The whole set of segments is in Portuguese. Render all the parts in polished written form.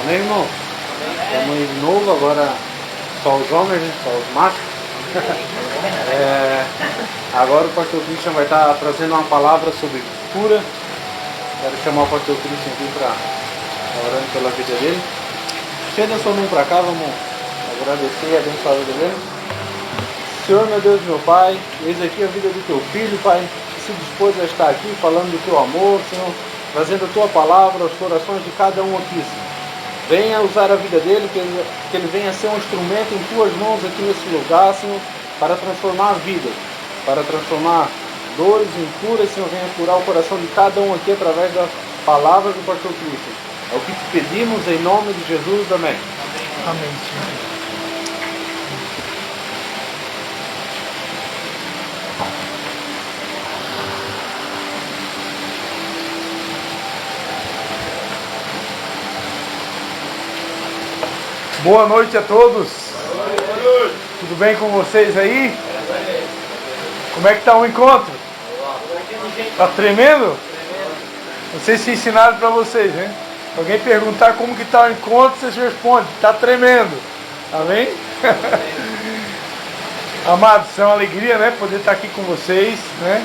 Amém, irmão? Estamos de novo, agora só os homens, só os machos. Agora o pastor Christian vai estar trazendo uma palavra sobre cura. Quero chamar o pastor Christian aqui para orando pela vida dele. Chega sua mão para cá, vamos agradecer e abençoar a vida dele. Senhor, meu Deus, meu Pai, eis aqui a vida do teu filho, Pai, que se dispôs a estar aqui falando do teu amor, Senhor, trazendo a tua palavra, os corações de cada um aqui, Senhor. Venha usar a vida dele, que ele venha ser um instrumento em tuas mãos aqui nesse lugar, Senhor, para transformar vidas, para transformar dores em curas, Senhor. Venha curar o coração de cada um aqui através da palavra do pastor Cristo. É o que te pedimos em nome de Jesus. Amém. Amém, Senhor. Boa noite a todos. Boa noite. Tudo bem com vocês aí? Como é que está o encontro? Está tremendo? Não sei se ensinaram para vocês, né? Se alguém perguntar como que está o encontro, vocês respondem, está tremendo. Amém? Amados, é uma alegria, né? Poder estar aqui com vocês, né?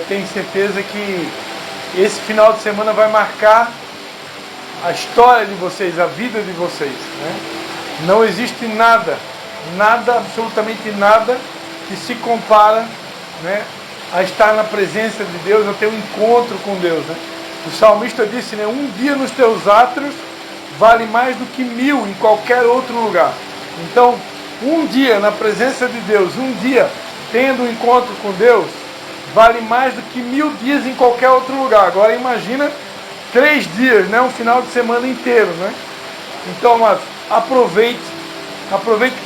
Tenho certeza que esse final de semana vai marcar a história de vocês, a vida de vocês, né? Não existe nada, absolutamente nada que se compara, né, a estar na presença de Deus, a ter um encontro com Deus, né? O salmista disse, né, um dia nos teus átrios vale mais do que 1000 em qualquer outro lugar. Então, um dia na presença de Deus, um dia tendo um encontro com Deus, vale mais do que 1000 dias em qualquer outro lugar. Agora imagina 3 dias, né? Um final de semana inteiro, né? Então, amados, aproveite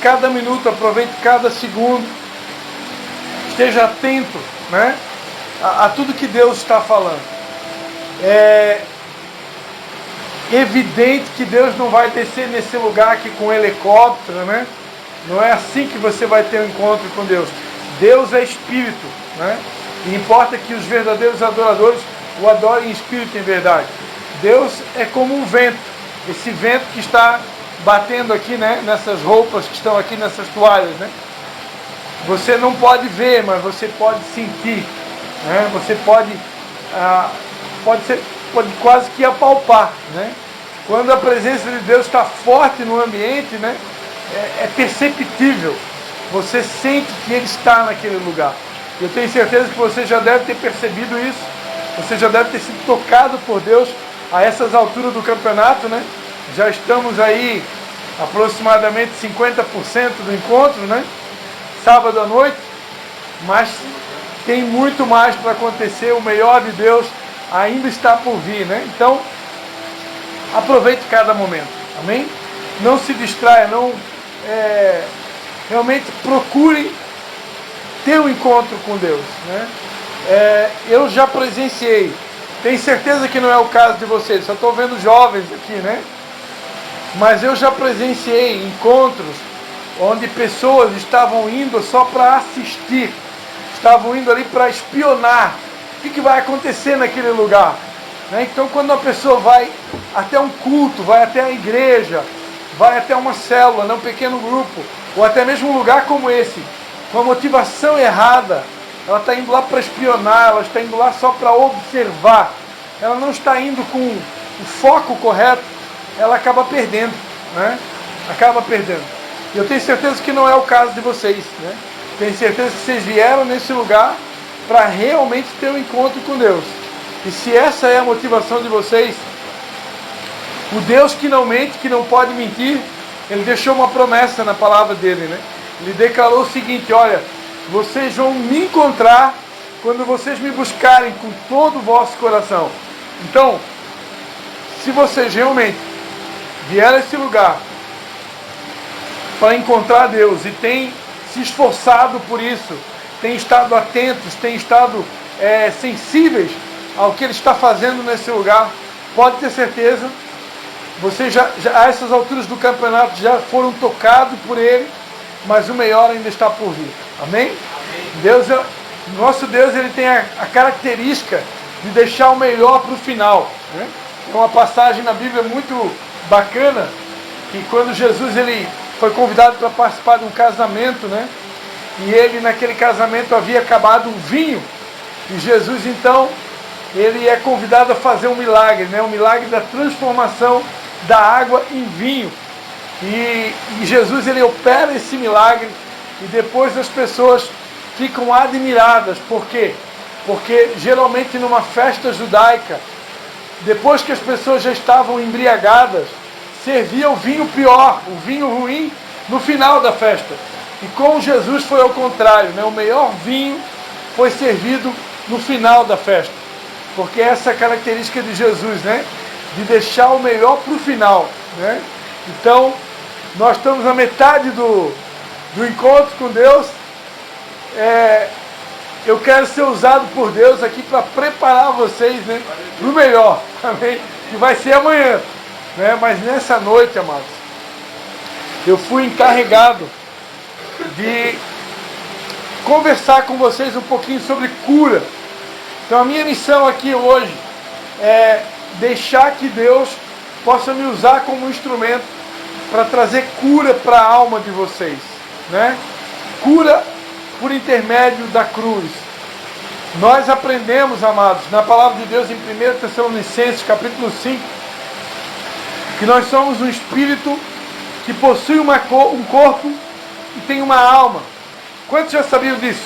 cada minuto, aproveite cada segundo, esteja atento, né? A tudo que Deus está falando. É evidente que Deus não vai descer nesse lugar aqui com um helicóptero, né? Não é assim que você vai ter um encontro com Deus. Deus é espírito, né? E importa que os verdadeiros adoradores o adorem em espírito e em verdade. Deus é como um vento, esse vento que está batendo aqui, né, nessas roupas que estão aqui, nessas toalhas, né? Você não pode ver, mas você pode sentir, né? Você pode quase que apalpar, né? Quando a presença de Deus está forte no ambiente, né, é perceptível. Você sente que Ele está naquele lugar. Eu tenho certeza que você já deve ter percebido isso. Você já deve ter sido tocado por Deus a essas alturas do campeonato, né? Já estamos aí aproximadamente 50% do encontro, né? Sábado à noite, mas tem muito mais para acontecer. O melhor de Deus ainda está por vir, né? Então, aproveite cada momento, amém? Não se distraia, realmente procure ter um encontro com Deus, né? Eu já presenciei, tenho certeza que não é o caso de vocês, só estou vendo jovens aqui, né? Mas eu já presenciei encontros onde pessoas estavam indo só para assistir, estavam indo ali para espionar o que vai acontecer naquele lugar, né? Então, quando uma pessoa vai até um culto, vai até a igreja, vai até uma célula, né, um pequeno grupo, ou até mesmo um lugar como esse, com a motivação errada, ela está indo lá para espionar, ela está indo lá só para observar, ela não está indo com o foco correto, ela acaba perdendo, né? Acaba perdendo. E eu tenho certeza que não é o caso de vocês, né? Tenho certeza que vocês vieram nesse lugar para realmente ter um encontro com Deus. E se essa é a motivação de vocês, o Deus que não mente, que não pode mentir, Ele deixou uma promessa na palavra dele, né? Ele declarou o seguinte, olha, vocês vão me encontrar quando vocês me buscarem com todo o vosso coração. Então, se vocês realmente vieram a esse lugar para encontrar Deus e têm se esforçado por isso, têm estado atentos, têm estado sensíveis ao que Ele está fazendo nesse lugar, pode ter certeza, vocês já a essas alturas do campeonato já foram tocados por Ele, mas o melhor ainda está por vir. Amém? Amém. Nosso Deus, Ele tem a característica de deixar o melhor para o final, né? Tem uma passagem na Bíblia muito bacana que quando Jesus ele foi convidado para participar de um casamento, né? E ele naquele casamento havia acabado um vinho. E Jesus então, ele é convidado a fazer um milagre, né? Um milagre da transformação da água em vinho. E Jesus ele opera esse milagre e depois as pessoas ficam admiradas. Por quê? Porque geralmente numa festa judaica, depois que as pessoas já estavam embriagadas, servia o vinho pior, o vinho ruim, no final da festa. E com Jesus foi ao contrário, né? O melhor vinho foi servido no final da festa. Porque essa é a característica de Jesus, né? De deixar o melhor para o final, né? Então, nós estamos na metade do encontro com Deus. Eu quero ser usado por Deus aqui para preparar vocês, né, para o melhor, amém? Que vai ser amanhã, né? Mas nessa noite, amados, eu fui encarregado de conversar com vocês um pouquinho sobre cura. Então a minha missão aqui hoje é deixar que Deus possa me usar como instrumento para trazer cura para a alma de vocês, né? Cura por intermédio da cruz. Nós aprendemos, amados, na palavra de Deus em 1 Tessalonicenses capítulo 5, que nós somos um espírito que possui um corpo e tem uma alma. Quantos já sabiam disso?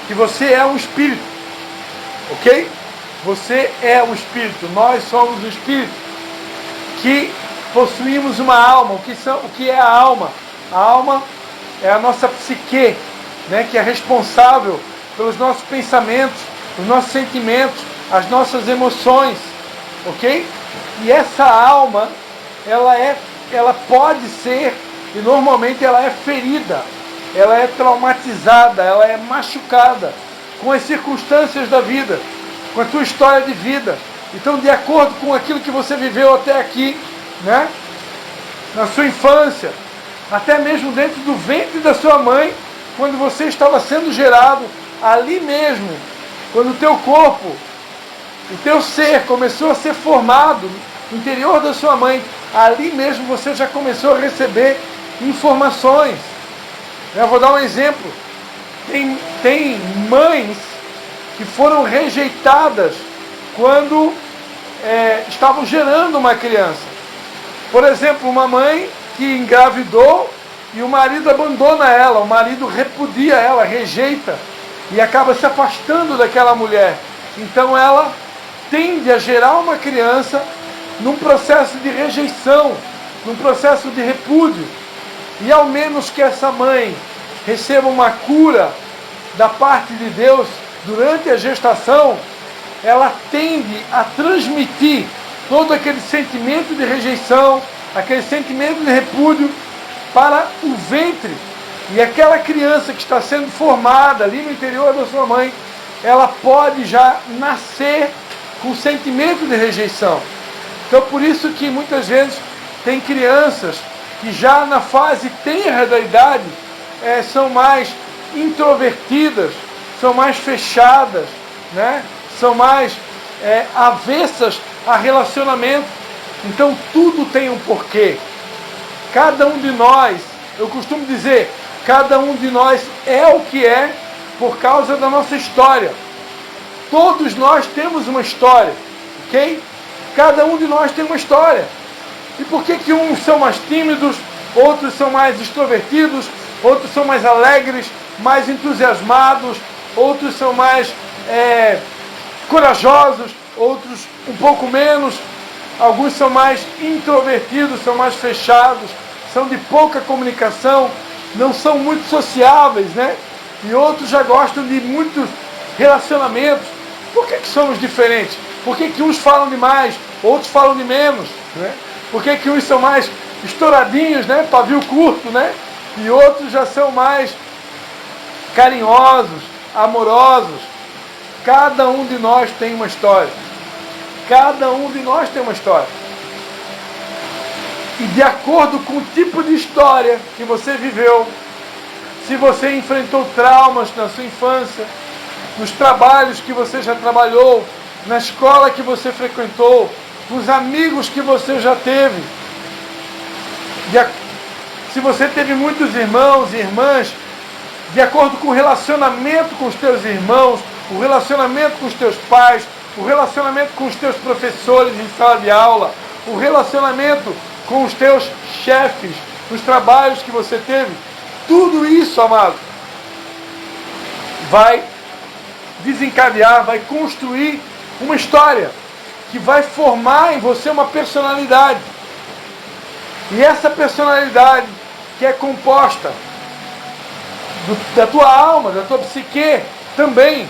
Que você é um espírito, ok? Você é um espírito, nós somos um espírito que possuímos uma alma. O que é a alma? A alma é a nossa psique, né, que é responsável pelos nossos pensamentos, os nossos sentimentos, as nossas emoções, ok? E essa alma, ela pode ser, e normalmente ela é ferida, ela é traumatizada, ela é machucada com as circunstâncias da vida, com a tua história de vida. Então, de acordo com aquilo que você viveu até aqui, né, na sua infância, até mesmo dentro do ventre da sua mãe, quando você estava sendo gerado, ali mesmo, quando o teu corpo, o teu ser começou a ser formado no interior da sua mãe, ali mesmo você já começou a receber informações. Eu vou dar um exemplo. Tem mães que foram rejeitadas quando estavam gerando uma criança. Por exemplo, uma mãe que engravidou e o marido abandona ela, o marido repudia ela, rejeita e acaba se afastando daquela mulher. Então ela tende a gerar uma criança num processo de rejeição, num processo de repúdio. E ao menos que essa mãe receba uma cura da parte de Deus durante a gestação, ela tende a transmitir todo aquele sentimento de rejeição, aquele sentimento de repúdio para o ventre. E aquela criança que está sendo formada ali no interior da sua mãe, ela pode já nascer com sentimento de rejeição. Então por isso que muitas vezes tem crianças que já na fase tenra da idade são mais introvertidas, são mais fechadas, né? São mais avessas a relacionamento. Então tudo tem um porquê. Cada um de nós, eu costumo dizer, cada um de nós é o que é por causa da nossa história. Todos nós temos uma história, ok? Cada um de nós tem uma história. E por que uns são mais tímidos, outros são mais extrovertidos, outros são mais alegres, mais entusiasmados, outros são mais corajosos, outros um pouco menos, alguns são mais introvertidos, são mais fechados, são de pouca comunicação, não são muito sociáveis, né? E outros já gostam de muitos relacionamentos. Por que somos diferentes? Por que uns falam de mais, outros falam de menos, né? Por que uns são mais estouradinhos, né? Pavio curto, né? E outros já são mais carinhosos, amorosos. Cada um de nós tem uma história. Cada um de nós tem uma história. E de acordo com o tipo de história que você viveu, se você enfrentou traumas na sua infância, nos trabalhos que você já trabalhou, na escola que você frequentou, nos amigos que você já teve, Se você teve muitos irmãos e irmãs, de acordo com o relacionamento com os teus irmãos, o relacionamento com os teus pais, o relacionamento com os teus professores em sala de aula, o relacionamento com os teus chefes, os trabalhos que você teve, tudo isso, amado, vai desencadear, vai construir uma história que vai formar em você uma personalidade. E essa personalidade que é composta da tua alma, da tua psique, também,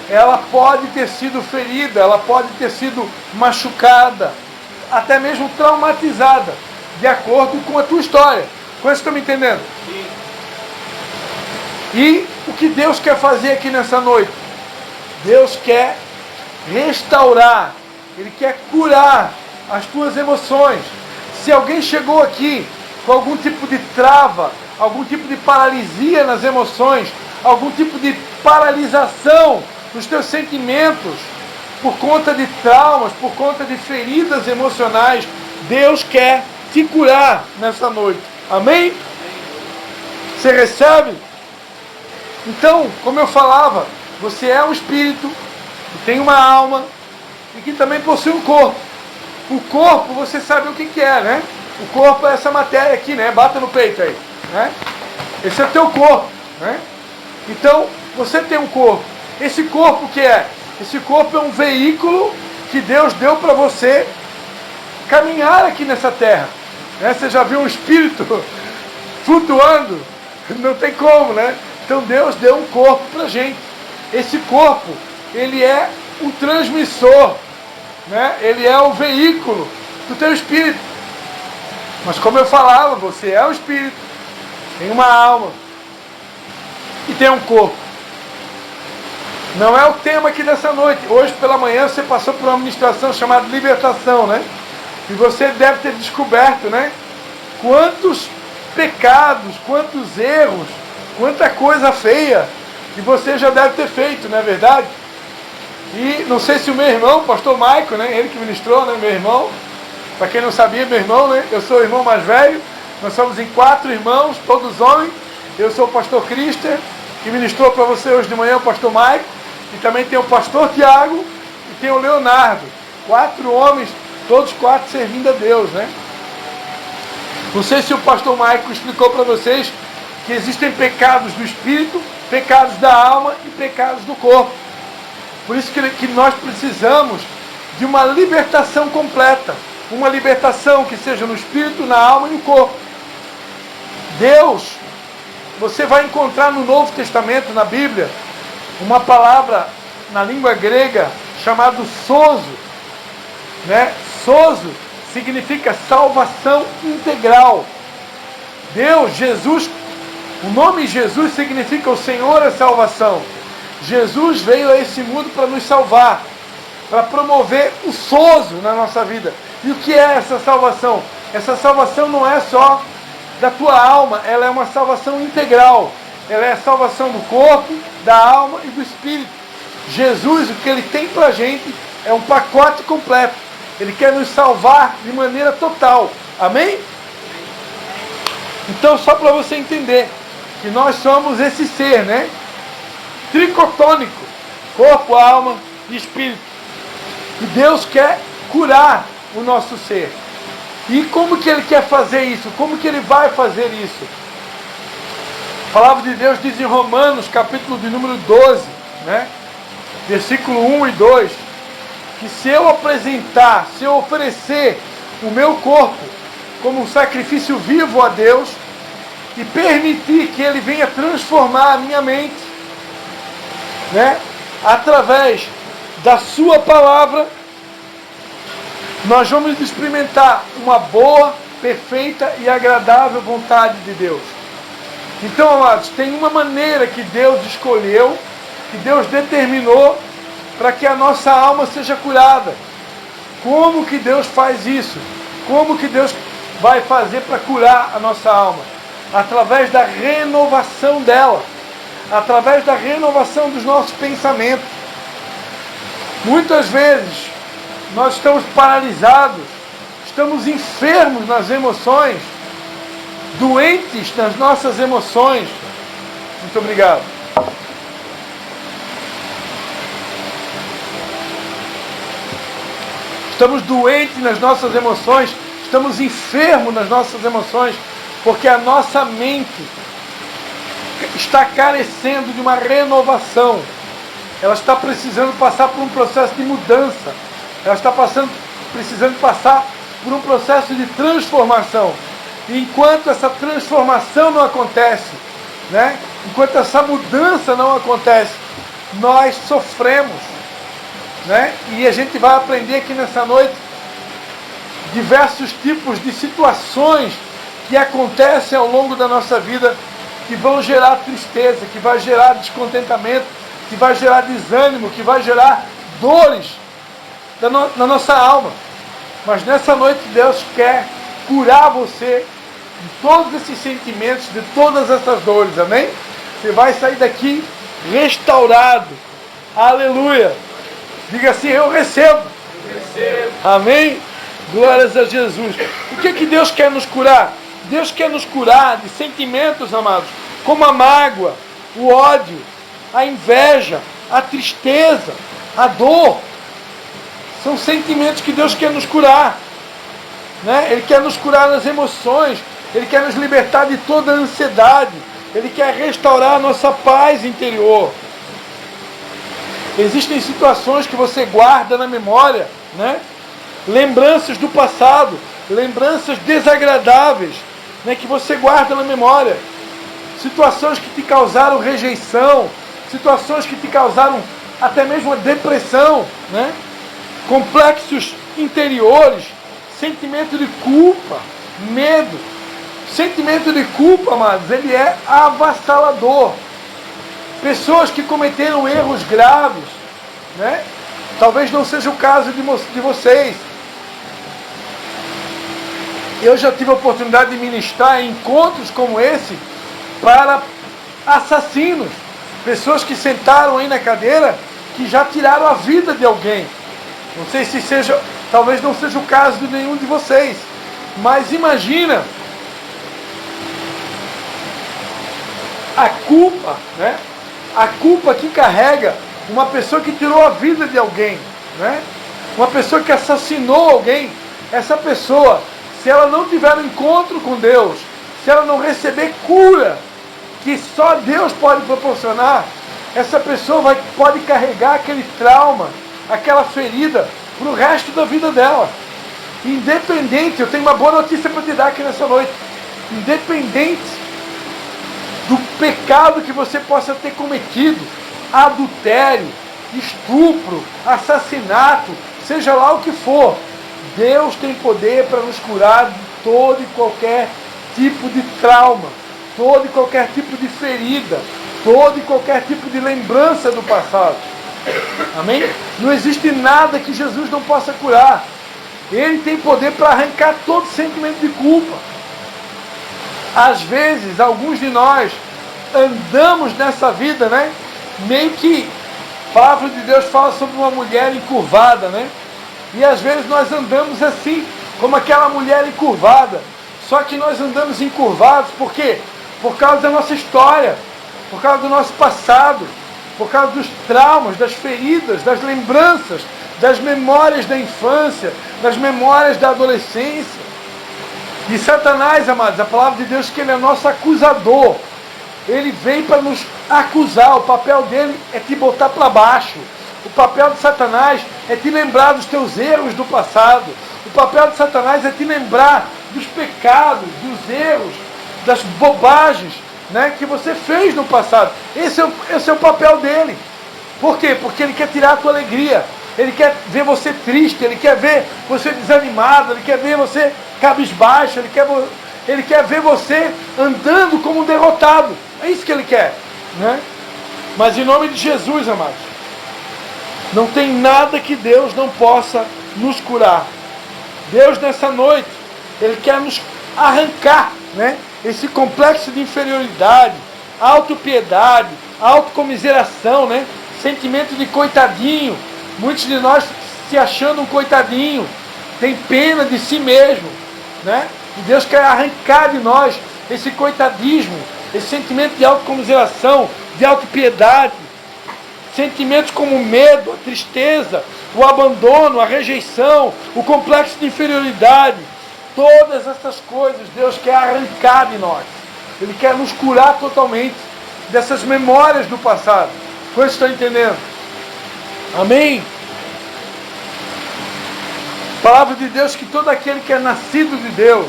ela pode ter sido ferida, ela pode ter sido machucada, até mesmo traumatizada, de acordo com a tua história. Vocês estão me entendendo? Sim. E o que Deus quer fazer aqui nessa noite? Deus quer restaurar, Ele quer curar as tuas emoções. Se alguém chegou aqui com algum tipo de trava, algum tipo de paralisia nas emoções, algum tipo de paralisação nos teus sentimentos, por conta de traumas, por conta de feridas emocionais, Deus quer te curar nessa noite. Amém? Você recebe? Então, como eu falava, você é um espírito, que tem uma alma e que também possui um corpo. O corpo, você sabe o que é, né? O corpo é essa matéria aqui, né? Bata no peito aí, né? Esse é o teu corpo, né? Então, você tem um corpo. Esse corpo que é? Esse corpo é um veículo que Deus deu para você caminhar aqui nessa terra, né? Você já viu um espírito flutuando? Não tem como, né? Então Deus deu um corpo para a gente. Esse corpo, ele é um transmissor, né? Ele é o veículo do teu espírito. Mas como eu falava, você é um espírito, tem uma alma e tem um corpo. Não é o tema aqui dessa noite. Hoje pela manhã você passou por uma ministração chamada libertação, né? E você deve ter descoberto, né? Quantos pecados, quantos erros, quanta coisa feia que você já deve ter feito, não é verdade? E não sei se o meu irmão, o pastor Maico, né? Ele que ministrou, né? Meu irmão. Para quem não sabia, meu irmão, né? Eu sou o irmão mais velho. Nós somos em 4 irmãos, todos homens. Eu sou o pastor Christer, que ministrou para você hoje de manhã, o pastor Maico. E também tem o pastor Tiago e tem o Leonardo. 4 homens, todos 4 servindo a Deus, né? Não sei se o pastor Maico explicou para vocês que existem pecados do espírito, pecados da alma e pecados do corpo. Por isso que nós precisamos de uma libertação completa. Uma libertação que seja no espírito, na alma e no corpo. Deus, você vai encontrar no Novo Testamento, na Bíblia, uma palavra na língua grega chamada sozo, né? Sozo significa salvação integral. Deus, Jesus, o nome Jesus significa o Senhor é salvação. Jesus veio a esse mundo para nos salvar, para promover o sozo na nossa vida. E o que é essa salvação? Essa salvação não é só da tua alma, ela é uma salvação integral. Ela é a salvação do corpo, da alma e do espírito. Jesus, o que Ele tem para a gente é um pacote completo. Ele quer nos salvar de maneira total. Amém? Então, só para você entender que nós somos esse ser, né? Tricotônico, corpo, alma e espírito. E Deus quer curar o nosso ser. E como que Ele quer fazer isso? Como que Ele vai fazer isso? A palavra de Deus diz em Romanos, capítulo de número 12, né? Versículo 1 e 2, que se eu apresentar, se eu oferecer o meu corpo como um sacrifício vivo a Deus e permitir que Ele venha transformar a minha mente, né? Através da sua palavra, nós vamos experimentar uma boa, perfeita e agradável vontade de Deus. Então, amados, tem uma maneira que Deus escolheu, que Deus determinou para que a nossa alma seja curada. Como que Deus faz isso? Como que Deus vai fazer para curar a nossa alma? Através da renovação dela, através da renovação dos nossos pensamentos. Muitas vezes nós estamos paralisados, estamos enfermos nas emoções, doentes nas nossas emoções. Muito obrigado. Estamos doentes nas nossas emoções, estamos enfermos nas nossas emoções, porque a nossa mente está carecendo de uma renovação. Ela está precisando passar por um processo de mudança. Ela está precisando passar por um processo de transformação. E enquanto essa transformação não acontece, né? Enquanto essa mudança não acontece, nós sofremos, né? E a gente vai aprender aqui nessa noite diversos tipos de situações que acontecem ao longo da nossa vida, que vão gerar tristeza, que vai gerar descontentamento, que vai gerar desânimo, que vai gerar dores na nossa alma. Mas nessa noite Deus quer curar você de todos esses sentimentos, de todas essas dores, amém? Você vai sair daqui restaurado. Aleluia! Diga assim, eu recebo. Amém? Glórias a Jesus. O que Deus quer nos curar? Deus quer nos curar de sentimentos, amados, como a mágoa, o ódio, a inveja, a tristeza, a dor. São sentimentos que Deus quer nos curar, né? Ele quer nos curar nas emoções, Ele quer nos libertar de toda a ansiedade, Ele quer restaurar a nossa paz interior. Existem situações que você guarda na memória, né? Lembranças do passado, lembranças desagradáveis, né? Que você guarda na memória. Situações que te causaram rejeição, situações que te causaram até mesmo a depressão, né? Complexos interiores, sentimento de culpa, medo. Sentimento de culpa, amados, ele é avassalador. Pessoas que cometeram erros graves, né? Talvez não seja o caso de vocês. Eu já tive a oportunidade de ministrar em encontros como esse para assassinos. Pessoas que sentaram aí na cadeira, que já tiraram a vida de alguém. Não sei se seja, talvez não seja o caso de nenhum de vocês. Mas imagina a culpa, né? A culpa que carrega uma pessoa que tirou a vida de alguém, né? Uma pessoa que assassinou alguém. Essa pessoa, se ela não tiver um encontro com Deus, se ela não receber cura, que só Deus pode proporcionar, essa pessoa pode carregar aquele trauma, aquela ferida, para o resto da vida dela. Independente, eu tenho uma boa notícia para te dar aqui nessa noite. Independente do pecado que você possa ter cometido, adultério, estupro, assassinato, seja lá o que for, Deus tem poder para nos curar de todo e qualquer tipo de trauma, todo e qualquer tipo de ferida, todo e qualquer tipo de lembrança do passado. Amém? Não existe nada que Jesus não possa curar. Ele tem poder para arrancar todo sentimento de culpa. Às vezes, alguns de nós andamos nessa vida, né? Meio que a palavra de Deus fala sobre uma mulher encurvada, né? E às vezes nós andamos assim, como aquela mulher encurvada. Só que nós andamos encurvados, por quê? Por causa da nossa história, por causa do nosso passado, por causa dos traumas, das feridas, das lembranças, das memórias da infância, das memórias da adolescência. E Satanás, amados, a palavra de Deus diz que ele é nosso acusador. Ele vem para nos acusar. O papel dele é te botar para baixo. O papel de Satanás é te lembrar dos teus erros do passado. O papel de Satanás é te lembrar dos pecados, dos erros, das bobagens, né, que você fez no passado. Esse é o papel dele. Por quê? Porque ele quer tirar a tua alegria. Ele quer ver você triste, ele quer ver você desanimado, ele quer ver você cabisbaixo, ele quer ver você andando como um derrotado. É isso que ele quer, né? Mas em nome de Jesus, amados, não tem nada que Deus não possa nos curar. Deus nessa noite, Ele quer nos arrancar, né, esse complexo de inferioridade, autopiedade, autocomiseração, né, sentimento de coitadinho. Muitos de nós se achando um coitadinho, tem pena de si mesmo, né? E Deus quer arrancar de nós esse coitadismo, esse sentimento de autocomiseração, de autopiedade, sentimentos como o medo, a tristeza, o abandono, a rejeição, o complexo de inferioridade, todas essas coisas Deus quer arrancar de nós. Ele quer nos curar totalmente dessas memórias do passado. Quantos estão entendendo? Amém? Palavra de Deus que todo aquele que é nascido de Deus,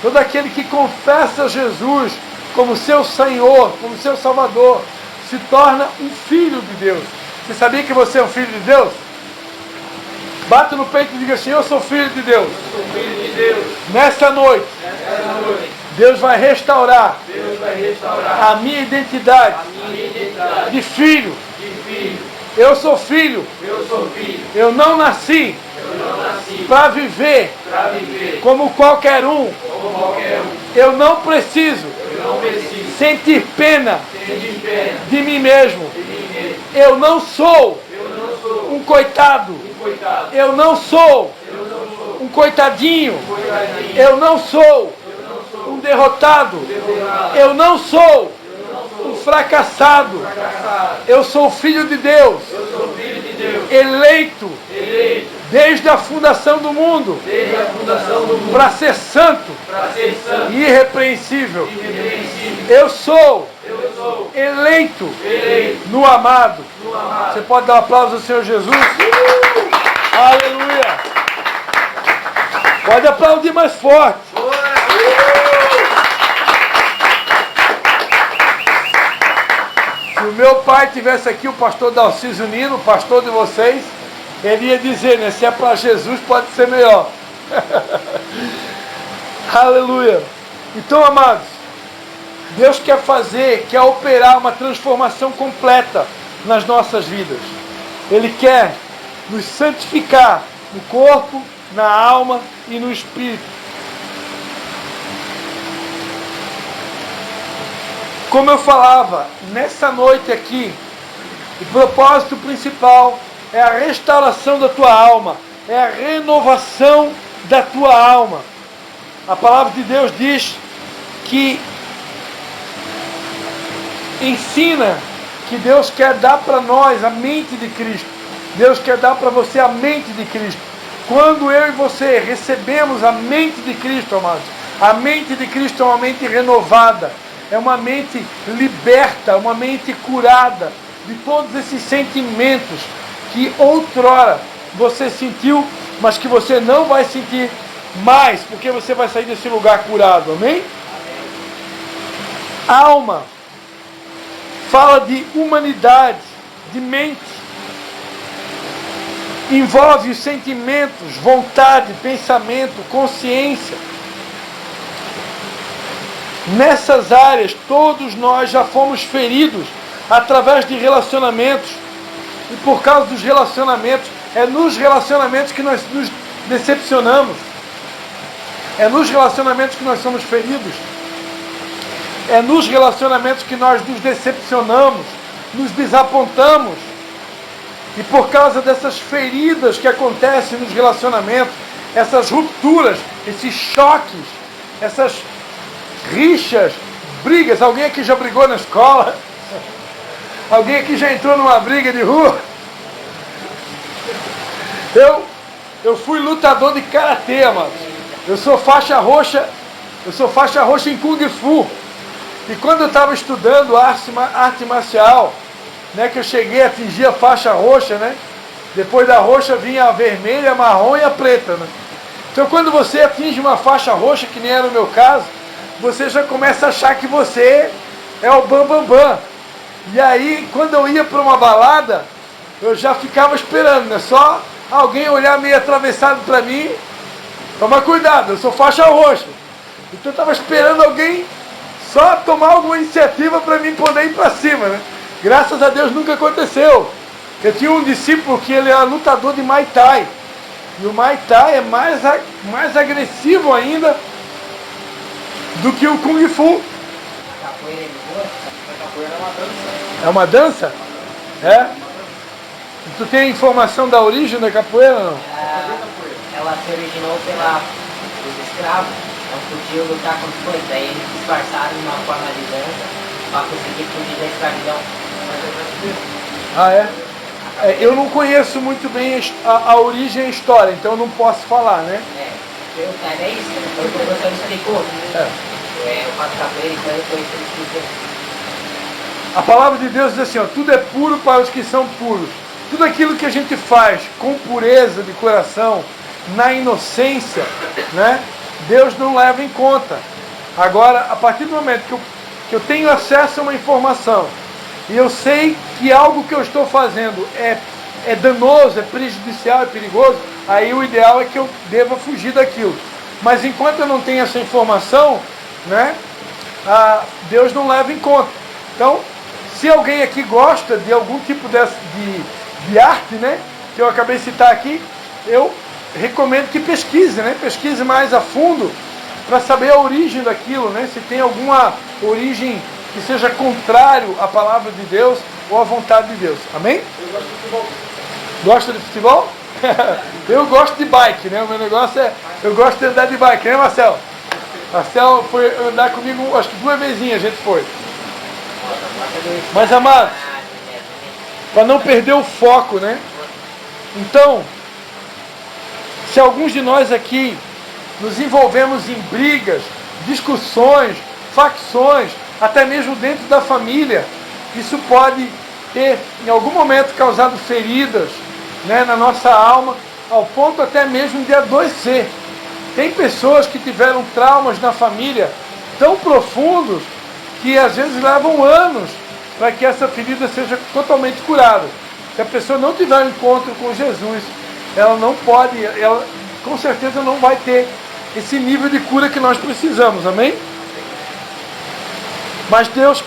todo aquele que confessa Jesus como seu Senhor, como seu Salvador, se torna um filho de Deus. Você sabia que você é um filho de Deus? Bata no peito e diga assim: eu sou filho de Deus. Eu sou filho de Deus. Nessa noite, Deus vai restaurar, a minha identidade, de filho. Eu sou filho. Eu não nasci para viver como qualquer um. Eu não preciso sentir pena de mim mesmo. Eu não sou um coitado. Eu não sou um coitadinho. Eu não sou um derrotado. Eu não sou um fracassado. Eu sou filho de Deus. Eleito desde a fundação do mundo para ser santo e irrepreensível. Eu sou eleito no amado. Você pode dar um aplauso ao Senhor Jesus? Aleluia! Pode aplaudir mais forte. Se o meu pai tivesse aqui, o pastor Dalciso Nino, o pastor de vocês, ele ia dizer, né? Se é para Jesus, pode ser melhor. Aleluia! Então, amados, Deus quer operar uma transformação completa nas nossas vidas. Ele quer nos santificar no corpo, na alma e no espírito. Como eu falava, nessa noite aqui, o propósito principal é a restauração da tua alma, é a renovação da tua alma. A palavra de Deus diz que ensina que Deus quer dar para nós a mente de Cristo. Deus quer dar para você a mente de Cristo. Quando eu e você recebemos a mente de Cristo, amados, a mente de Cristo é uma mente renovada, é uma mente liberta, uma mente curada de todos esses sentimentos que outrora você sentiu, mas que você não vai sentir mais, porque você vai sair desse lugar curado, amém? Alma fala de humanidade, de mente, envolve os sentimentos, vontade, pensamento, consciência. Nessas áreas, todos nós já fomos feridos através de relacionamentos. E por causa dos relacionamentos, é nos relacionamentos que nós nos decepcionamos. É nos relacionamentos que nós somos feridos. É nos relacionamentos que nós nos decepcionamos, nos desapontamos. E por causa dessas feridas que acontecem nos relacionamentos, essas rupturas, esses choques, essas rixas, brigas. Alguém aqui já brigou na escola? Alguém aqui já entrou numa briga de rua? Eu fui lutador de karatê, amados. Eu sou faixa roxa em Kung Fu. E quando eu estava estudando arte marcial, né, que eu cheguei a atingir a faixa roxa, né? Depois da roxa vinha a vermelha, a marrom e a preta, né? Então quando você atinge uma faixa roxa, que nem era o meu caso, você já começa a achar que você é o bam. E aí, quando eu ia para uma balada, eu já ficava esperando, né? Só alguém olhar meio atravessado para mim. Toma cuidado, eu sou faixa roxa. Então eu estava esperando alguém só tomar alguma iniciativa para mim poder ir para cima, né? Graças a Deus nunca aconteceu. Eu tinha um discípulo que ele era lutador de Muay Thai. E o Muay Thai é mais agressivo ainda do que o Kung Fu. Capoeira é uma dança. É uma dança? É? E tu tem informação da origem da capoeira ou não? Ela se originou pelos escravos. não podiam lutar contra coisa. Daí eles disfarçaram de uma forma de dança para conseguir fugir da escravidão. Ah, é? Eu não conheço muito bem a origem e a história, então eu não posso falar, né? É isso, foi o que o professor explicou. O Pato Capoeira, então foi isso que ele explicou. A palavra de Deus diz assim, ó, tudo é puro para os que são puros. Tudo aquilo que a gente faz com pureza de coração, na inocência, né? Deus não leva em conta. Agora, a partir do momento que eu tenho acesso a uma informação e eu sei que algo que eu estou fazendo é danoso, é prejudicial, é perigoso, aí o ideal é que eu deva fugir daquilo. Mas enquanto eu não tenho essa informação, né, Deus não leva em conta. Então, se alguém aqui gosta de algum tipo de arte, né, que eu acabei de citar aqui, eu recomendo que pesquise, né, pesquise mais a fundo para saber a origem daquilo, né, se tem alguma origem que seja contrário à palavra de Deus ou à vontade de Deus. Amém? Eu gosto de futebol. Gosta de futebol? Eu gosto de bike, né? O meu negócio é... Eu gosto de andar de bike, né, Marcelo? Marcelo foi andar comigo, acho que 2 vezinhas a gente foi. Mas, amados, para não perder o foco, né? Então, se alguns de nós aqui nos envolvemos em brigas, discussões, facções, até mesmo dentro da família, isso pode ter, em algum momento, causado feridas, né, na nossa alma, ao ponto até mesmo de adoecer. Tem pessoas que tiveram traumas na família tão profundos que às vezes levam anos para que essa ferida seja totalmente curada. Se a pessoa não tiver um encontro com Jesus, ela não pode, ela com certeza não vai ter esse nível de cura que nós precisamos, amém? Mas Deus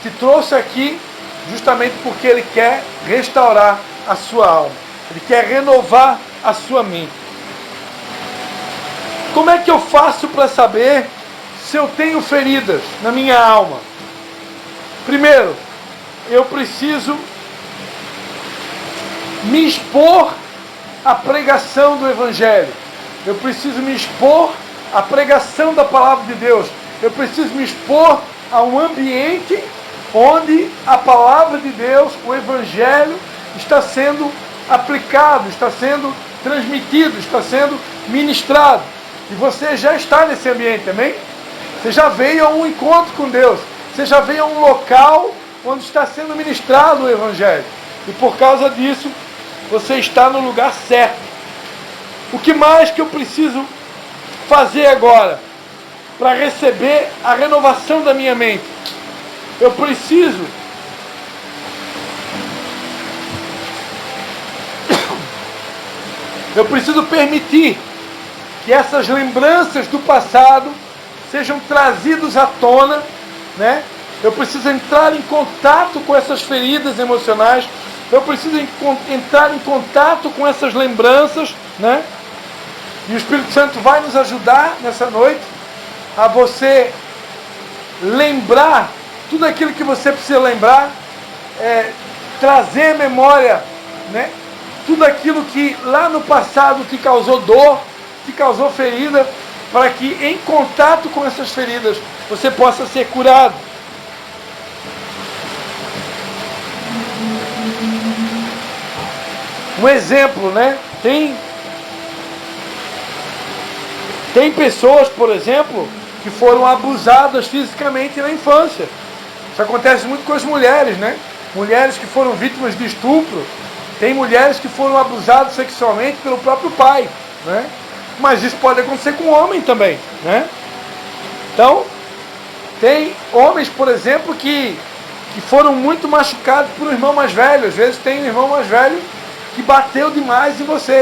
te trouxe aqui justamente porque Ele quer restaurar a sua alma. Ele quer renovar a sua mente. Como é que eu faço para saber se eu tenho feridas na minha alma? Primeiro, eu preciso me expor à pregação do Evangelho. Eu preciso me expor à pregação da Palavra de Deus. Eu preciso me expor a um ambiente onde a Palavra de Deus, o Evangelho, está sendo aplicado, está sendo transmitido, está sendo ministrado. E você já está nesse ambiente, amém? Você já veio a um encontro com Deus. Você já veio a um local onde está sendo ministrado o Evangelho. E por causa disso, você está no lugar certo. O que mais que eu preciso fazer agora para receber a renovação da minha mente? Eu preciso permitir que essas lembranças do passado sejam trazidas à tona, né? Eu preciso entrar em contato com essas feridas emocionais. Eu preciso entrar em contato com essas lembranças, né? E o Espírito Santo vai nos ajudar nessa noite a você lembrar tudo aquilo que você precisa lembrar, trazer à memória, né? Tudo aquilo que lá no passado te causou dor, te causou ferida, para que em contato com essas feridas você possa ser curado. Um exemplo, né? Tem pessoas, por exemplo, que foram abusadas fisicamente na infância. Isso acontece muito com as mulheres, né? Mulheres que foram vítimas de estupro. Tem mulheres que foram abusadas sexualmente pelo próprio pai, né? Mas isso pode acontecer com homem também, né? Então, tem homens, por exemplo, que foram muito machucados por um irmão mais velho. Às vezes tem um irmão mais velho que bateu demais em você.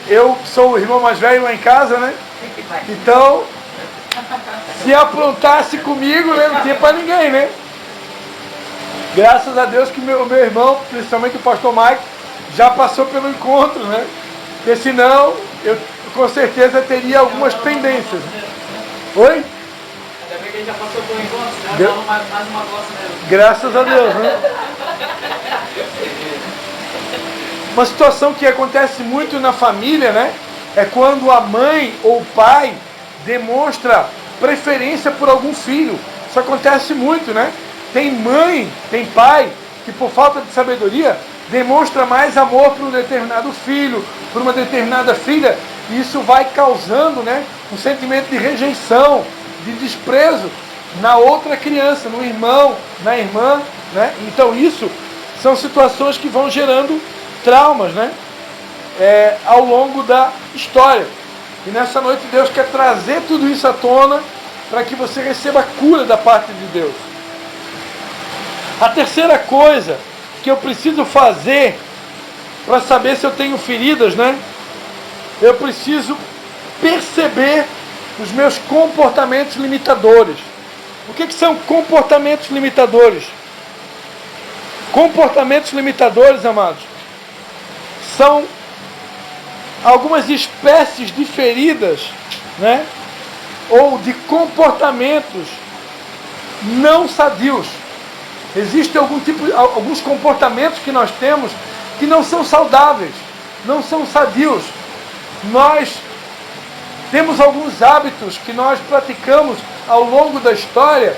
Eu sou o irmão mais velho lá em casa, né? Então, se aprontasse comigo, né, não tinha para ninguém, né? Graças a Deus que o meu irmão, principalmente o pastor Mike, já passou pelo encontro, né? Porque senão, eu com certeza teria algumas pendências. Oi? Ainda bem que ele já passou pelo encontro, senão dava mais uma costa nele. Graças a Deus, né? Uma situação que acontece muito na família, né? É quando a mãe ou o pai demonstra preferência por algum filho. Isso acontece muito, né? Tem mãe, tem pai, que por falta de sabedoria, demonstra mais amor por um determinado filho, por uma determinada filha, e isso vai causando, né, um sentimento de rejeição, de desprezo na outra criança, no irmão, na irmã, né? Então isso são situações que vão gerando traumas, né? Ao longo da história. E nessa noite Deus quer trazer tudo isso à tona para que você receba a cura da parte de Deus. A terceira coisa que eu preciso fazer para saber se eu tenho feridas, né? Eu preciso perceber os meus comportamentos limitadores. O que são comportamentos limitadores? Comportamentos limitadores, amados, são algumas espécies de feridas, né? Ou de comportamentos não sadios. Existem alguns comportamentos que nós temos que não são saudáveis, não são sadios. Nós temos alguns hábitos que nós praticamos ao longo da história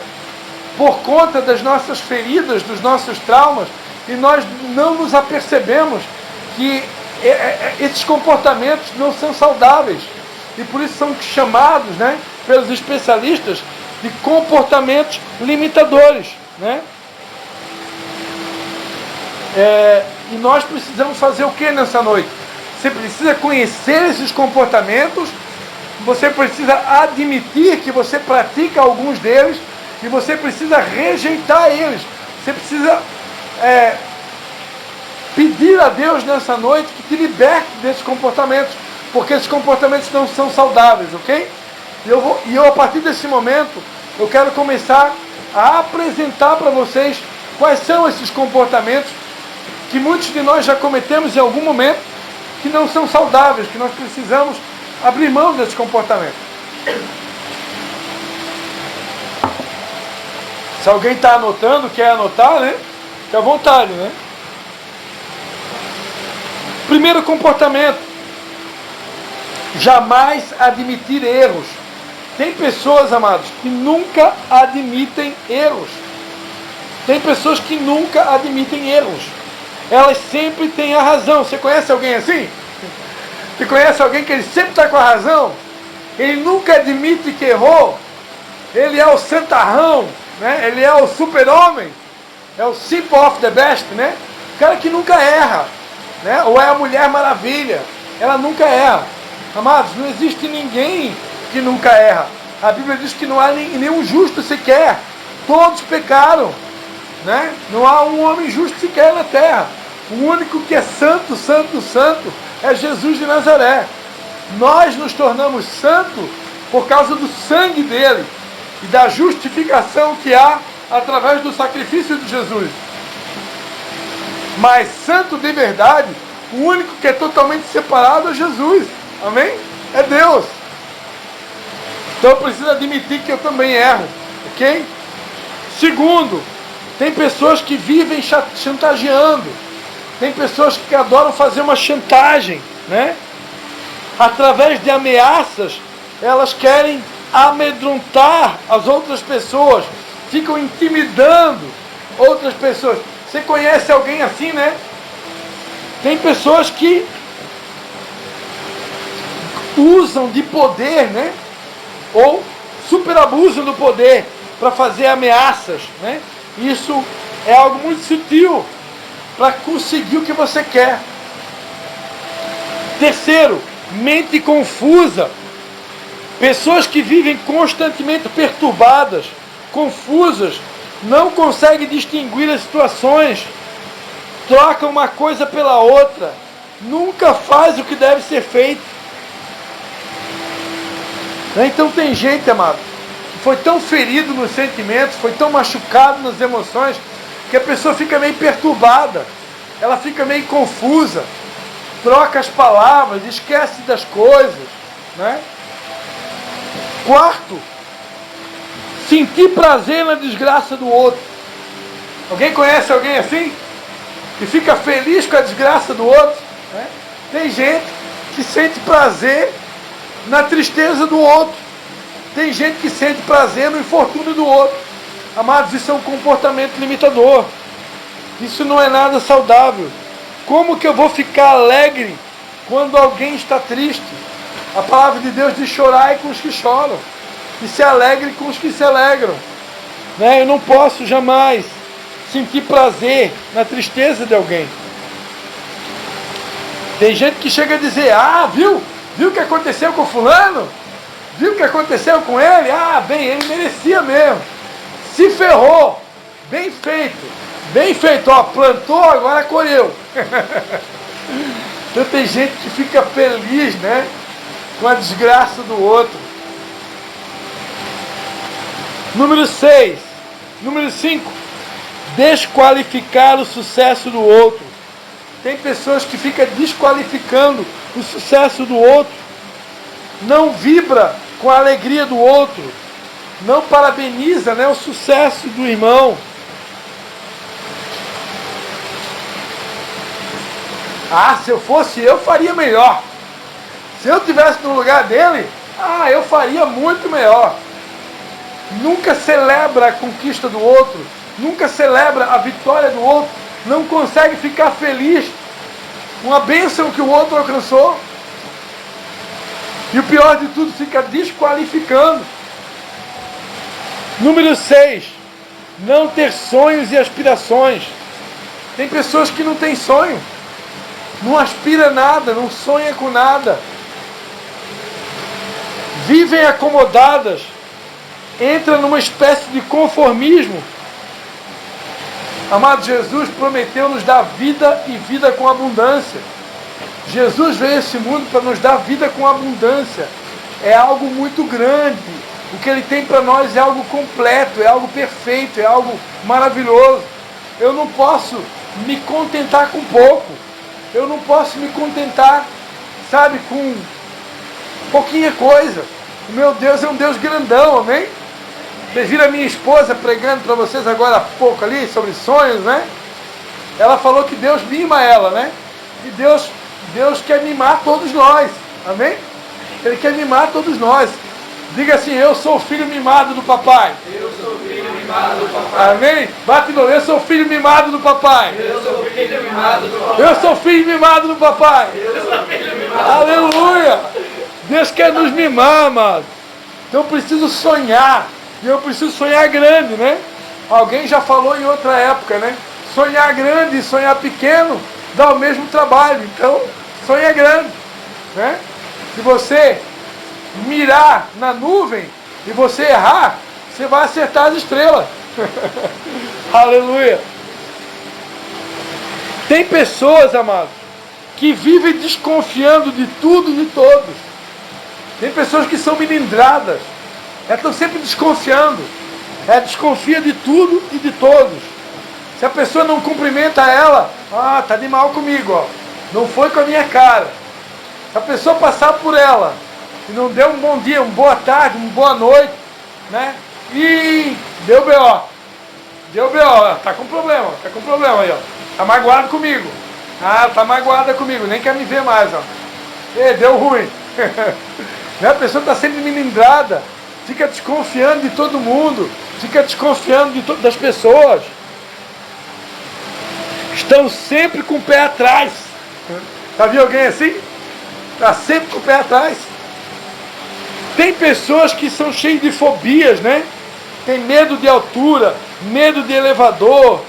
por conta das nossas feridas, dos nossos traumas, e nós não nos apercebemos que esses comportamentos não são saudáveis. E por isso são chamados, né, pelos especialistas de comportamentos limitadores, né? E nós precisamos fazer o que nessa noite? Você precisa conhecer esses comportamentos, você precisa admitir que você pratica alguns deles e você precisa rejeitar eles. Você precisa pedir a Deus nessa noite que te liberte desses comportamentos, porque esses comportamentos não são saudáveis, ok? E eu a partir desse momento, eu quero começar a apresentar para vocês quais são esses comportamentos que muitos de nós já cometemos em algum momento, que não são saudáveis, que nós precisamos abrir mão desses comportamentos. Se alguém está anotando, quer anotar, né? Fique à vontade, né? Primeiro comportamento: jamais admitir erros. Tem pessoas, amados, que nunca admitem erros. Tem pessoas que nunca admitem erros. Elas sempre têm a razão. Você conhece alguém assim? Você conhece alguém que ele sempre está com a razão? Ele nunca admite que errou. Ele é o santarrão, né? Ele é o super-homem. É o simple of the best, né? O cara que nunca erra, né? Ou é a Mulher Maravilha. Ela nunca erra. Amados, não existe ninguém que nunca erra. A Bíblia diz que não há nenhum justo sequer. Todos pecaram, né? Não há um homem justo sequer na terra. O único que é santo, santo, santo é Jesus de Nazaré. Nós nos tornamos santos por causa do sangue dele e da justificação que há através do sacrifício de Jesus. Mas santo de verdade, o único que é totalmente separado é Jesus. Amém? É Deus. Então eu preciso admitir que eu também erro, ok? Segundo, tem pessoas que vivem chantageando. Tem pessoas que adoram fazer uma chantagem, né? Através de ameaças, elas querem amedrontar as outras pessoas, ficam intimidando outras pessoas. Você conhece alguém assim, né? Tem pessoas que usam de poder, né? Ou superabusam do poder para fazer ameaças, né? Isso é algo muito sutil para conseguir o que você quer. Terceiro, mente confusa. Pessoas que vivem constantemente perturbadas, confusas, não conseguem distinguir as situações, trocam uma coisa pela outra, nunca faz o que deve ser feito. Então tem gente, amado, que foi tão ferido nos sentimentos, foi tão machucado nas emoções, que a pessoa fica meio perturbada, ela fica meio confusa, troca as palavras, esquece das coisas, né? Quarto, sentir prazer na desgraça do outro. Alguém conhece alguém assim? Que fica feliz com a desgraça do outro, né? Tem gente que sente prazer na tristeza do outro. Tem gente que sente prazer no infortúnio do outro. Amados, isso é um comportamento limitador. Isso não é nada saudável. Como que eu vou ficar alegre quando alguém está triste? A palavra de Deus diz: chorai com os que choram, e se alegre com os que se alegram. Né? Eu não posso jamais sentir prazer na tristeza de alguém. Tem gente que chega a dizer: ah, viu o que aconteceu com fulano? Viu o que aconteceu com ele? Ah, bem, ele merecia mesmo. Se ferrou. Bem feito, ó, plantou, agora colheu. Então tem gente que fica feliz, né, com a desgraça do outro. Número 6. Número 5. Desqualificar o sucesso do outro. Tem pessoas que ficam desqualificando o sucesso do outro. Não vibra com a alegria do outro. Não parabeniza, né, o sucesso do irmão. Ah, se eu fosse eu, faria melhor. Se eu estivesse no lugar dele, eu faria muito melhor. Nunca celebra a conquista do outro. Nunca celebra a vitória do outro. Não consegue ficar feliz com a bênção que o outro alcançou. E o pior de tudo, fica desqualificando. Número 6. Não ter sonhos e aspirações. Tem pessoas que não têm sonho. Não aspira nada, não sonha com nada. Vivem acomodadas. Entra numa espécie de conformismo. Amado, Jesus prometeu nos dar vida e vida com abundância. Jesus veio a esse mundo para nos dar vida com abundância. É algo muito grande. O que Ele tem para nós é algo completo, é algo perfeito, é algo maravilhoso. Eu não posso me contentar com pouco. Eu não posso me contentar, sabe, com pouquinha coisa. O meu Deus é um Deus grandão, amém? Vocês viram a minha esposa pregando para vocês agora há pouco ali sobre sonhos, né? Ela falou que Deus mima ela, né? E Deus quer mimar todos nós, amém? Ele quer mimar todos nós. Diga assim: eu sou o filho mimado do papai. Eu sou o filho mimado do papai. Amém? Bate no, eu sou o filho mimado do papai. Eu sou o filho mimado do papai. Eu sou o filho mimado do papai. Eu sou o filho mimado. Aleluia! Deus quer nos mimar, amado. Então eu preciso sonhar. E eu preciso sonhar grande, né? Alguém já falou em outra época, né? Sonhar grande e sonhar pequeno dá o mesmo trabalho. Então, sonha grande, né? Se você mirar na nuvem e você errar, você vai acertar as estrelas. Aleluia! Tem pessoas, amados, que vivem desconfiando de tudo e de todos. Tem pessoas que são melindradas. Elas estão sempre desconfiando. Ela desconfia de tudo e de todos. Se a pessoa não cumprimenta ela, tá de mal comigo, ó. Não foi com a minha cara. Se a pessoa passar por ela e não deu um bom dia, uma boa tarde, uma boa noite, né? E deu B.O. Deu B.O. Tá com problema aí, ó. Tá magoado comigo. Tá magoada comigo, nem quer me ver mais, ó. Deu ruim. A pessoa está sempre melindrada. Fica desconfiando de todo mundo, fica desconfiando das pessoas. Estão sempre com o pé atrás. Já viu alguém assim? Está sempre com o pé atrás. Tem pessoas que são cheias de fobias, né? Tem medo de altura, medo de elevador,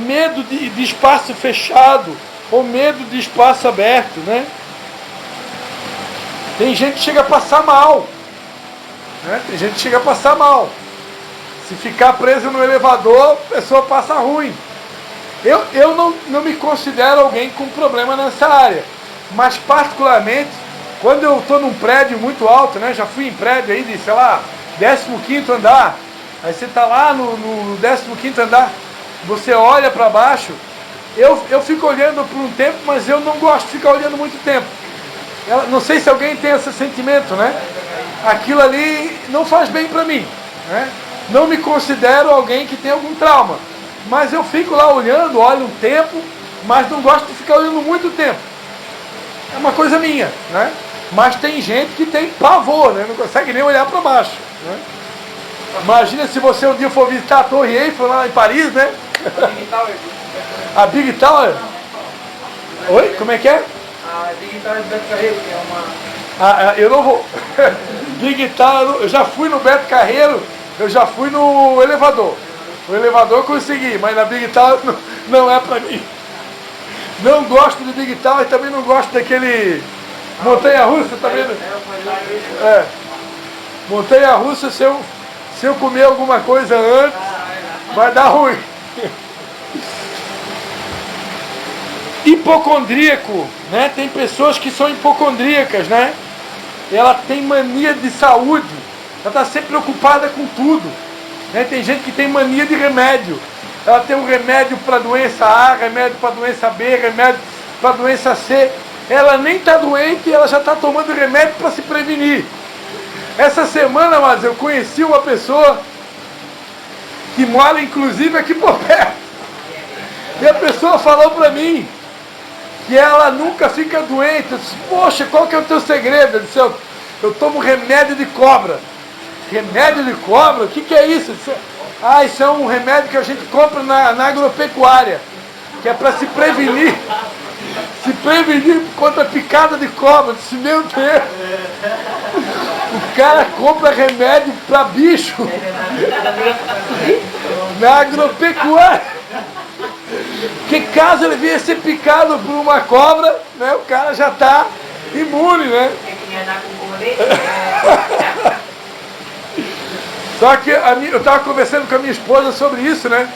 medo de espaço fechado, ou medo de espaço aberto, né? Tem gente que chega a passar mal. Tem gente que chega a passar mal. Se ficar preso no elevador, a pessoa passa ruim. Eu não me considero alguém com problema nessa área. Mas particularmente, quando eu estou num prédio muito alto, né? Já fui em prédio aí de, 15º andar. Aí você está lá no 15º andar, você olha para baixo. Eu fico olhando por um tempo, mas eu não gosto de ficar olhando muito tempo. Não sei se alguém tem esse sentimento, né? Aquilo ali não faz bem para mim, né? Não me considero alguém que tem algum trauma, mas eu fico lá olhando, olho um tempo, mas não gosto de ficar olhando muito tempo. É uma coisa minha, né? Mas tem gente que tem pavor, né? Não consegue nem olhar para baixo, né? Imagina se você um dia for visitar a Torre Eiffel lá em Paris, né? A Big Tower? Oi? Como é que é? A Big Tower do Beto Carreiro, que é uma... Eu não vou. Big Tower, eu já fui no Beto Carreiro, eu já fui no elevador. O elevador eu consegui, mas na Big Tower não é pra mim. Não gosto de Big Tower e também não gosto daquele montanha-russa também. É. Montanha-russa, se eu comer alguma coisa antes, vai dar ruim. Hipocondríaco, né? Tem pessoas que são hipocondríacas, né? Ela tem mania de saúde, ela está sempre preocupada com tudo, né? Tem gente que tem mania de remédio. Ela tem um remédio para doença A, remédio para doença B, remédio para doença C. Ela nem está doente e ela já está tomando remédio para se prevenir. Essa semana, mas eu conheci uma pessoa que mora inclusive aqui por perto. E a pessoa falou para mim que ela nunca fica doente. Eu disse, poxa, qual que é o teu segredo? Eu disse, eu tomo remédio de cobra. Remédio de cobra? O que é isso? Eu disse, isso é um remédio que a gente compra na agropecuária, que é para se prevenir contra a picada de cobra. Eu disse, meu Deus, o cara compra remédio para bicho na agropecuária. Que caso ele vier ser picado por uma cobra, né, o cara já está imune, né? Só que eu estava conversando com a minha esposa sobre isso, né?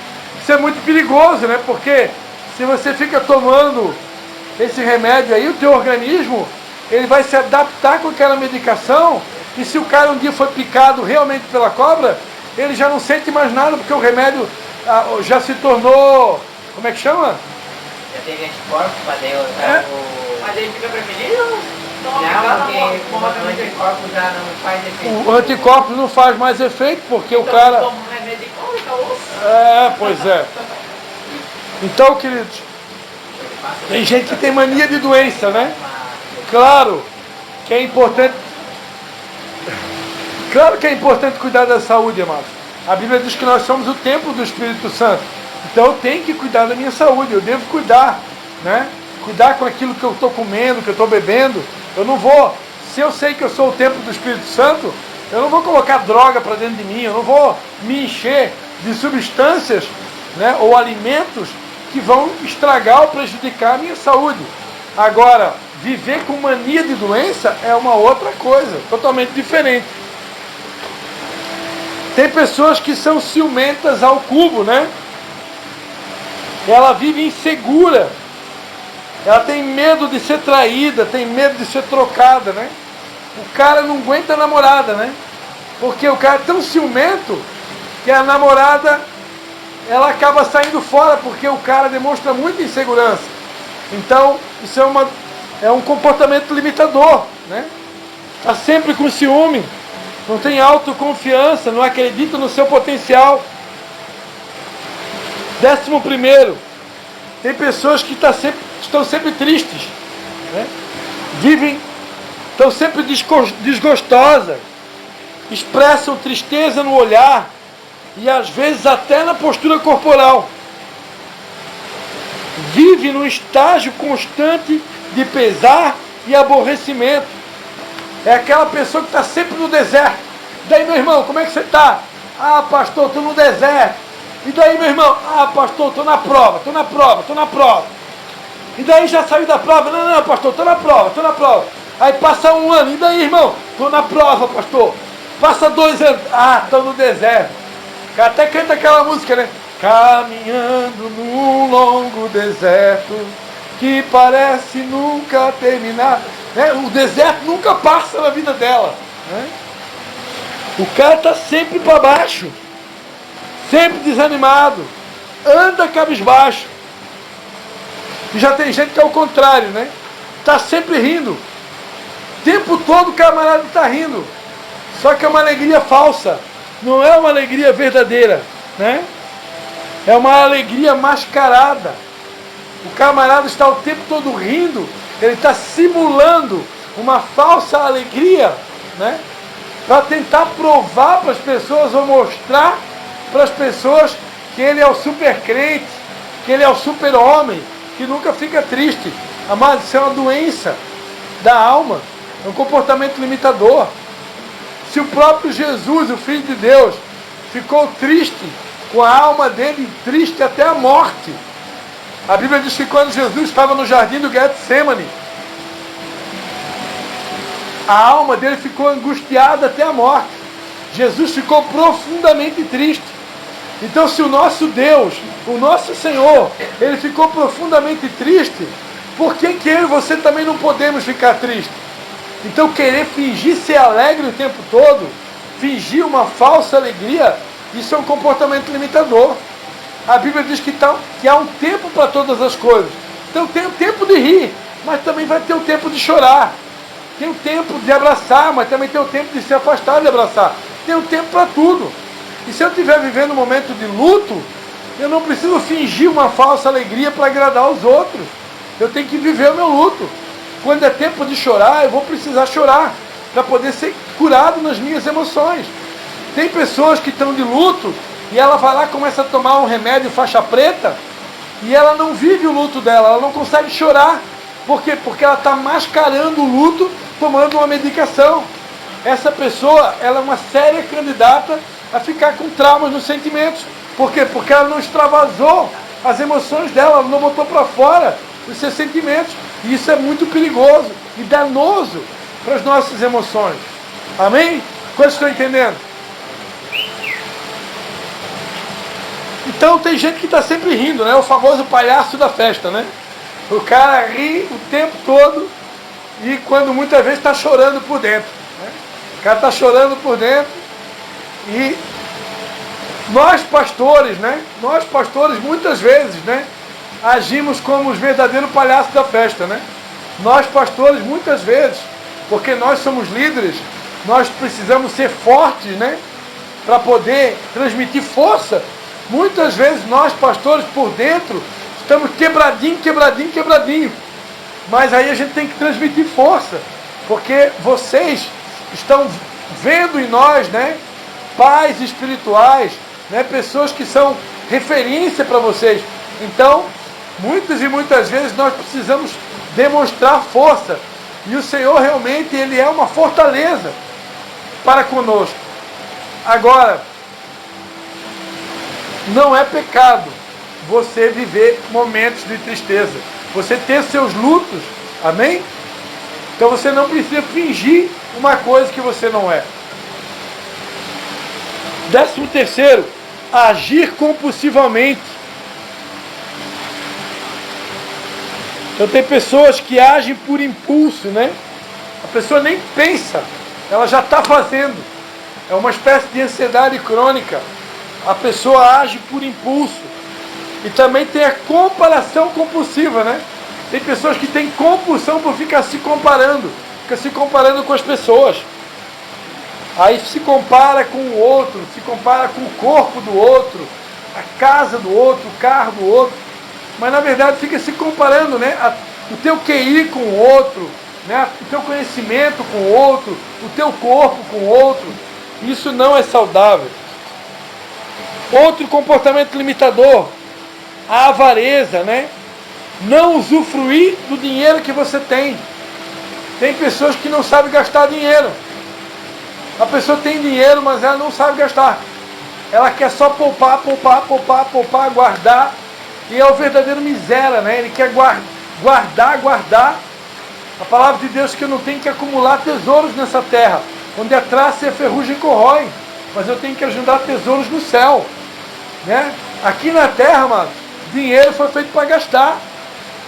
Isso é muito perigoso, né? Porque se você fica tomando esse remédio aí, o teu organismo, ele vai se adaptar com aquela medicação, e se o cara um dia for picado realmente pela cobra, ele já não sente mais nada, porque o remédio já se tornou, como é que chama? Já teve anticorpos para Deus, Mas aí fica prevenido? Não, porque o anticorpo já não faz efeito. O anticorpo não faz mais efeito, porque o cara... Toma um remédio de cobra, tá osso. Pois é. Então, queridos, tem gente que tem mania de doença, né? Claro que é importante... Claro que é importante cuidar da saúde, amados. A Bíblia diz que nós somos o templo do Espírito Santo. Então eu tenho que cuidar da minha saúde, eu devo cuidar, né? Cuidar com aquilo que eu estou comendo, que eu estou bebendo. Eu não vou, se eu sei que eu sou o templo do Espírito Santo, eu não vou colocar droga para dentro de mim, eu não vou me encher de substâncias, né, ou alimentos que vão estragar ou prejudicar a minha saúde. Agora, viver com mania de doença é uma outra coisa, totalmente diferente. Tem pessoas que são ciumentas ao cubo, né? Ela vive insegura. Ela tem medo de ser traída, tem medo de ser trocada, né? O cara não aguenta a namorada, né? Porque o cara é tão ciumento que a namorada, ela acaba saindo fora, porque o cara demonstra muita insegurança. Então, isso é um comportamento limitador, né? Está sempre com ciúme, não tem autoconfiança, não acredita no seu potencial. 11º, tem pessoas que estão sempre tristes, né? Estão sempre desgostosas, expressam tristeza no olhar e às vezes até na postura corporal. Vive num estágio constante de pesar e aborrecimento. É aquela pessoa que está sempre no deserto. Daí, meu irmão, como é que você está? Pastor, estou no deserto. E daí, meu irmão, pastor, estou na prova. E daí já saiu da prova. Não, pastor, estou na prova. Aí passa um ano. E daí, irmão, estou na prova, pastor. Passa 2 anos. Estou no deserto. Até canta aquela música, né? Caminhando num longo deserto que parece nunca terminar. Né? O deserto nunca passa na vida dela. Né? O cara está sempre para baixo. Sempre desanimado, anda cabisbaixo. E já tem gente que é o contrário, né? Está sempre rindo. O tempo todo o camarada está rindo. Só que é uma alegria falsa. Não é uma alegria verdadeira, né? É uma alegria mascarada. O camarada está o tempo todo rindo. Ele está simulando uma falsa alegria, né? Para tentar provar para as pessoas ou mostrar para as pessoas que ele é o super crente, que ele é o super homem, que nunca fica triste. Amados, isso é uma doença da alma, é um comportamento limitador. Se o próprio Jesus, o Filho de Deus, ficou triste, com a alma dele triste até a morte. A Bíblia diz que quando Jesus estava no jardim do Getsemane, a alma dele ficou angustiada até a morte. Jesus ficou profundamente triste. Então, se o nosso Deus, o nosso Senhor, ele ficou profundamente triste, por que eu e você também não podemos ficar tristes? Então, querer fingir ser alegre o tempo todo, fingir uma falsa alegria, isso é um comportamento limitador. A Bíblia diz que há um tempo para todas as coisas. Então, tem o tempo de rir, mas também vai ter o tempo de chorar. Tem o tempo de abraçar, mas também tem o tempo de se afastar de abraçar. Tem o tempo para tudo. E se eu estiver vivendo um momento de luto, eu não preciso fingir uma falsa alegria para agradar os outros. Eu tenho que viver o meu luto. Quando é tempo de chorar, eu vou precisar chorar para poder ser curado nas minhas emoções. Tem pessoas que estão de luto e ela vai lá e começa a tomar um remédio faixa preta e ela não vive o luto dela, ela não consegue chorar. Por quê? Porque ela está mascarando o luto tomando uma medicação. Essa pessoa, ela é uma séria candidata a ficar com traumas nos sentimentos. Por quê? Porque ela não extravasou as emoções dela, ela não botou para fora os seus sentimentos. E isso é muito perigoso e danoso para as nossas emoções. Amém? Quantos estão entendendo? Então tem gente que está sempre rindo, né? O famoso palhaço da festa, né? O cara ri o tempo todo e quando muitas vezes está chorando por dentro, né? O cara está chorando por dentro e nós pastores, né? Nós pastores muitas vezes, né? Agimos como os verdadeiros palhaços da festa, né? Nós pastores muitas vezes, porque nós somos líderes, nós precisamos ser fortes, né? Para poder transmitir força. Muitas vezes nós pastores por dentro estamos quebradinho. Mas aí a gente tem que transmitir força, porque vocês estão vendo em nós, né? Pais espirituais, né? Pessoas que são referência para vocês. Então, muitas e muitas vezes nós precisamos demonstrar força. E o Senhor realmente, Ele é uma fortaleza para conosco. Agora, não é pecado você viver momentos de tristeza. Você ter seus lutos. Amém? Então você não precisa fingir uma coisa que você não é. 13º, agir compulsivamente. Então tem pessoas que agem por impulso, né? A pessoa nem pensa, ela já está fazendo. É uma espécie de ansiedade crônica. A pessoa age por impulso. E também tem a comparação compulsiva, né? Tem pessoas que têm compulsão por ficar se comparando. Fica se comparando com as pessoas. Aí se compara com o outro, se compara com o corpo do outro, a casa do outro, o carro do outro. Mas na verdade fica se comparando, né? O teu QI com o outro, né? O teu conhecimento com o outro, o teu corpo com o outro. Isso não é saudável. Outro comportamento limitador, a avareza, né? Não usufruir do dinheiro que você tem. Tem pessoas que não sabem gastar dinheiro. A pessoa tem dinheiro, mas ela não sabe gastar. Ela quer só poupar, guardar. E é o verdadeiro miséria, né? Ele quer guardar. A palavra de Deus diz que eu não tenho que acumular tesouros nessa terra, onde a traça e a ferrugem corrói. Mas eu tenho que ajudar tesouros no céu, né? Aqui na terra, mano, dinheiro foi feito para gastar.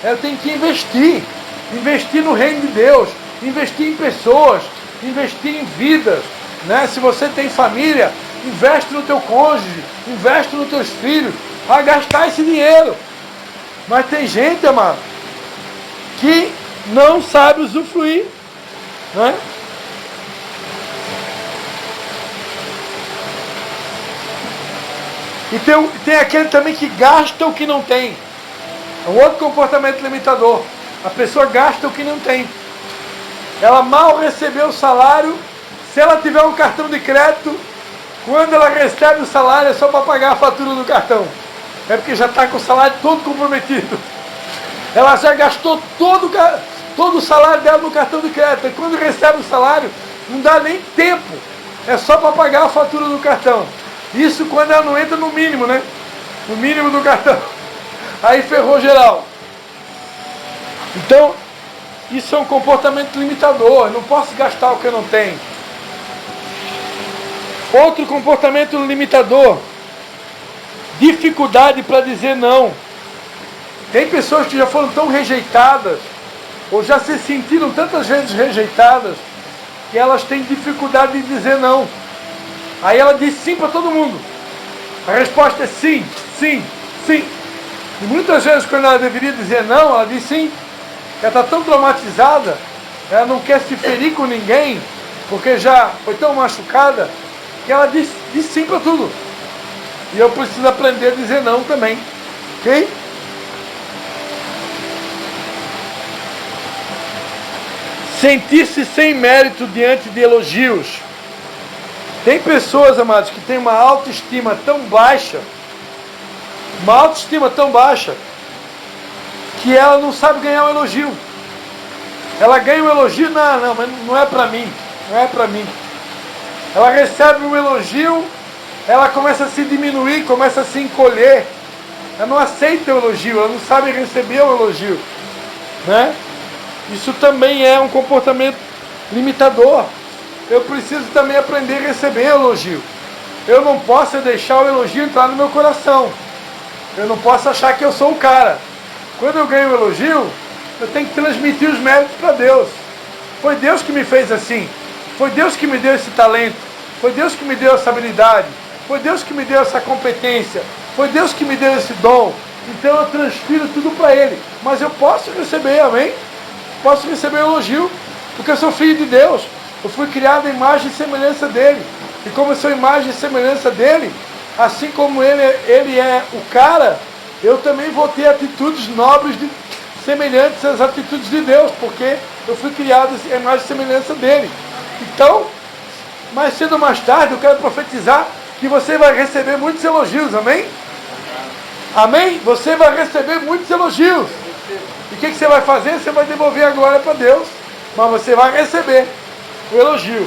Eu tenho que investir no reino de Deus, investir em pessoas, investir em vidas, né? Se você tem família, investe no teu cônjuge, investe nos teus filhos, vai gastar esse dinheiro. Mas tem gente, amado, que não sabe usufruir, né? E tem aquele também que gasta o que não tem. É um outro comportamento limitador. A pessoa gasta o que não tem. Ela mal recebeu o salário. Se ela tiver um cartão de crédito, quando ela recebe o salário é só para pagar a fatura do cartão. É porque já está com o salário todo comprometido. Ela já gastou todo o salário dela no cartão de crédito. E quando recebe o salário, não dá nem tempo. É só para pagar a fatura do cartão. Isso quando ela não entra no mínimo, né? No mínimo do cartão. Aí ferrou geral. Então, isso é um comportamento limitador. Eu não posso gastar o que eu não tenho. Outro comportamento limitador. Dificuldade para dizer não. Tem pessoas que já foram tão rejeitadas, ou já se sentiram tantas vezes rejeitadas, que elas têm dificuldade de dizer não. Aí ela diz sim para todo mundo. A resposta é sim, sim, sim. E muitas vezes quando ela deveria dizer não, ela diz sim. Ela está tão traumatizada, ela não quer se ferir com ninguém, porque já foi tão machucada, que ela diz sim para tudo. E eu preciso aprender a dizer não também. Ok? Sentir-se sem mérito diante de elogios. Tem pessoas, amados, que têm uma autoestima tão baixa, que ela não sabe ganhar um elogio. Ela ganha um elogio, não, mas não é pra mim, não é pra mim. Ela recebe um elogio, ela começa a se diminuir, começa a se encolher. Ela não aceita o elogio, ela não sabe receber o elogio, né? Isso também é um comportamento limitador. Eu preciso também aprender a receber elogio. Eu não posso deixar o elogio entrar no meu coração. Eu não posso achar que eu sou o cara. Quando eu ganho o elogio, eu tenho que transmitir os méritos para Deus. Foi Deus que me fez assim. Foi Deus que me deu esse talento. Foi Deus que me deu essa habilidade. Foi Deus que me deu essa competência. Foi Deus que me deu esse dom. Então eu transfiro tudo para Ele. Mas eu posso receber, amém? Posso receber elogio, porque eu sou filho de Deus. Eu fui criado à imagem e semelhança dEle. E como eu sou imagem e semelhança dEle, assim como ele é o cara, eu também vou ter atitudes nobres semelhantes às atitudes de Deus, porque eu fui criado à imagem e semelhança dEle. Então, mais cedo ou mais tarde, eu quero profetizar que você vai receber muitos elogios, amém? Amém? Você vai receber muitos elogios. E o que você vai fazer? Você vai devolver a glória para Deus. Mas você vai receber o elogio.